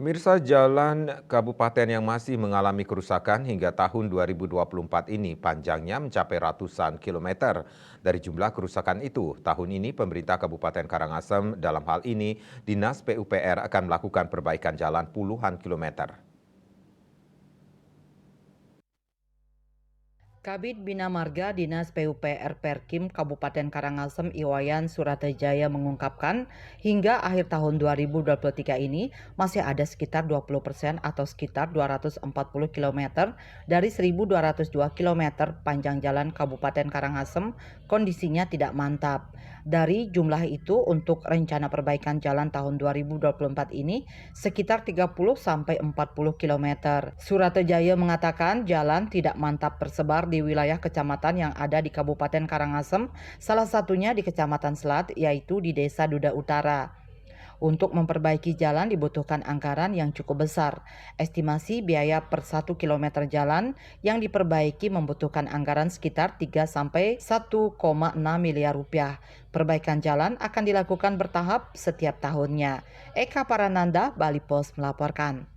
Pemirsa, jalan kabupaten yang masih mengalami kerusakan hingga tahun 2024 ini panjangnya mencapai ratusan kilometer. Dari jumlah kerusakan itu, tahun ini pemerintah Kabupaten Karangasem dalam hal ini Dinas PUPR akan melakukan perbaikan jalan puluhan kilometer. Kabid Bina Marga Dinas PUPR Perkim Kabupaten Karangasem Iwayan Suratejaya mengungkapkan hingga akhir tahun 2023 ini masih ada sekitar 20% atau sekitar 240 km dari 1.202 km panjang jalan Kabupaten Karangasem kondisinya tidak mantap. Dari jumlah itu untuk rencana perbaikan jalan tahun 2024 ini sekitar 30 sampai 40 km. Suratejaya mengatakan jalan tidak mantap tersebar di wilayah kecamatan yang ada di Kabupaten Karangasem, salah satunya di Kecamatan Selat yaitu di Desa Duda Utara. Untuk memperbaiki jalan dibutuhkan anggaran yang cukup besar. Estimasi biaya per 1 km jalan yang diperbaiki membutuhkan anggaran sekitar 3 sampai 1,6 miliar rupiah. Perbaikan jalan akan dilakukan bertahap setiap tahunnya. Eka Parananda, Bali Post melaporkan.